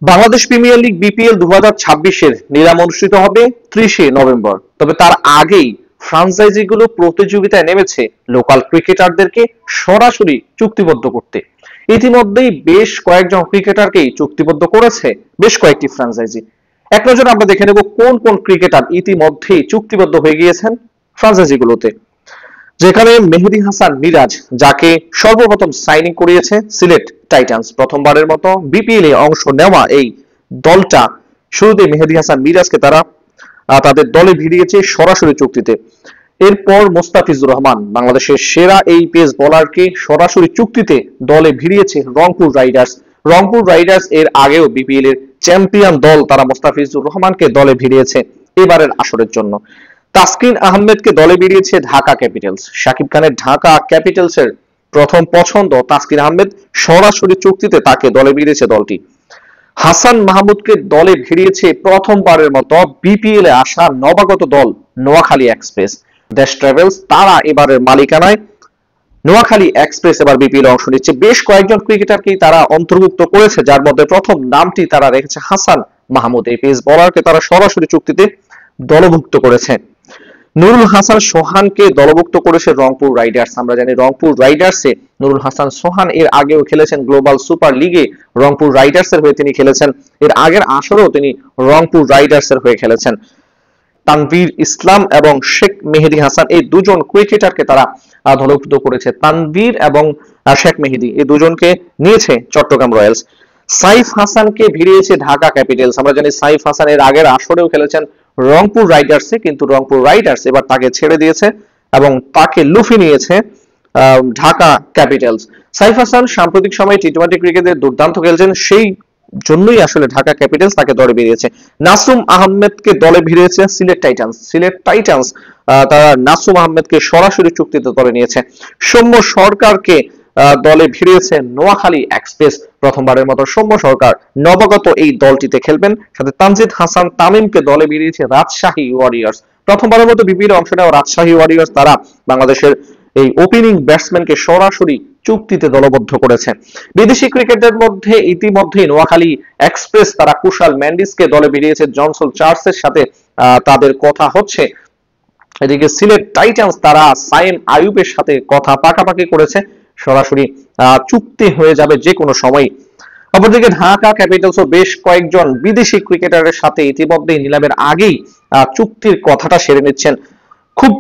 Bangladesh premier league BPL 2026-এর নিলাম অনুষ্ঠিত হবে 30শে নভেম্বর। তবে তার আগেই ফ্র্যাঞ্চাইজিগুলো প্রতিযোগিতায় নেমেছে লোকাল ক্রিকেটারদেরকে সরাসরি চুক্তিবদ্ধ করতে। ইতিমধ্যেই বেশ কয়েকজন ক্রিকেটারকেই চুক্তিবদ্ধ করেছে বেশ কয়েকটি ফ্র্যাঞ্চাইজি। এক নজরে আমরা দেখে নেব কোন কোন ক্রিকেটার ইতিমধ্যেই চুক্তিবদ্ধ হয়ে গিয়েছেন ফ্র্যাঞ্চাইজিগুলোতে। যেখানে মেহেদী হাসান মিরাজ, যাকে সর্বপ্রথম সাইনিং করিয়েছে সিলেট টাইটান্স। প্রথমবারের মতো বিপিএল এ অংশ নেওয়া এই দলটা শুরুতে মেহেদী হাসান মিরাজকে তারা তাদের দলে ভিড়িয়েছে সরাসরি চুক্তিতে। এরপর মোস্তাফিজুর রহমান, বাংলাদেশের সেরা এই পেস বোলারকে সরাসরি চুক্তিতে দলে ভিড়িয়েছে রংপুর রাইডার্স। রংপুর রাইডার্স এর আগেও বিপিএল এর চ্যাম্পিয়ন দল, তারা মোস্তাফিজুর রহমানকে দলে ভিড়িয়েছে এবারের আসরের জন্য। তাসকিন আহমেদকে দলে বেরিয়েছে ঢাকা ক্যাপিটালস। শাকিব খানের ঢাকা ক্যাপিটালসের প্রথম পছন্দ তাসকিন আহমেদ, সরাসরি চুক্তিতে তাকে দলে বেরিয়েছে দলটি। হাসান মাহমুদকে দলে ভিড়িয়েছে প্রথমবারের মতো বিপিএল এ আসা নবাগত দল নোয়াখালী এক্সপ্রেস। দেশ ট্রাভেলস তারা এবারের মালিকানায় নোয়াখালী এক্সপ্রেস এবার বিপিএল অংশ নিচ্ছে। বেশ কয়েকজন ক্রিকেটারকেই তারা অন্তর্ভুক্ত করেছে, যার মধ্যে প্রথম নামটি তারা রেখেছে হাসান মাহমুদ। এই পেস বোলারকে তারা সরাসরি চুক্তিতে দলভুক্ত করেছে। নুরুল হাসান সোহানকে দলভুক্ত করেছে রংপুর রাইডার্স। আমরা জানি রংপুর রাইডার্সে নুরুল হাসান সোহান এর আগেও খেলেছেন গ্লোবাল সুপার লিগে, রংপুর রাইডার্স এর হয়ে তিনি খেলেছেন। এর আগের আসরেও তিনি রংপুর রাইডার্স এর হয়ে খেলেছেন। তানভীর ইসলাম এবং শেখ মেহেদী হাসান, এই দুজন ক্রিকেটারকে তারা দলভুক্ত করেছে। তানভীর এবং শেখ মেহেদী এই দুজনকে নিয়েছে চট্টগ্রাম রয়্যালস। সাইফ হাসানকে ভিড়িয়েছে ঢাকা ক্যাপিটালস। আমরা জানি সাইফ হাসান এর আগের আসরেও খেলেছেন রংপুর রাইডার্সে, কিন্তু রংপুর রাইডার্স এবার তাকে ছেড়ে দিয়েছে এবং তাকে লুফে নিয়েছে ঢাকা ক্যাপিটালস। সাইফ হাসান সাম্প্রতিক সময়ে টি-20 ক্রিকেটে দুর্দান্ত খেলছেন, সেই জন্যই আসলে ঢাকা ক্যাপিটালস তাকে দলে ভিড়িয়েছে। নাসুম আহমেদকে দলে ভিড়িয়েছে সিলেট টাইটান্স। সিলেট টাইটান্স তারা নাসুম আহমেদকে সরাসরি চুক্তিতে দলে নিয়েছে। সৌম্য সরকারকে দলে ভিড়িয়েছে নোয়াখালী এক্সপ্রেস। প্রথমবারের মতো সৌম্য সরকার নবাগত এই দলটিতে খেলবেন। সাথে তানজিদ হাসান তামিমকে দলে ভিড়িয়েছে রাজশাহী ওয়ারিয়র্স। প্রথমবারের মতো বিপিএল অংশ নেওয়া রাজশাহী ওয়ারিয়র্স তারা বাংলাদেশের এই ওপেনিং ব্যাটসম্যানকে সরাসরি চুক্তিতে দলবদ্ধ করেছে। বিদেশি ক্রিকেটের মধ্যে ইতিমধ্যেই নোয়াখালী এক্সপ্রেস তারা কুশাল ম্যান্ডিসকে দলে ভিড়িয়েছে জনসন চার্লসের সাথে তাদের কথা হচ্ছে। এদিকে সিলেট টাইটান্স তারা সাইম আইয়ুবের সাথে কথা পাকাপাকি করেছে, সরাসরি চুক্তি হয়ে যাবে যে কোনো সময়। অপরদিকে ঢাকা ক্যাপিটালসও বেশ কয়েকজন বিদেশি ক্রিকেটারের সাথে ইতিমধ্যেই নিলামের আগেই চুক্তির কথাটা সেরে নিচ্ছেন। খুব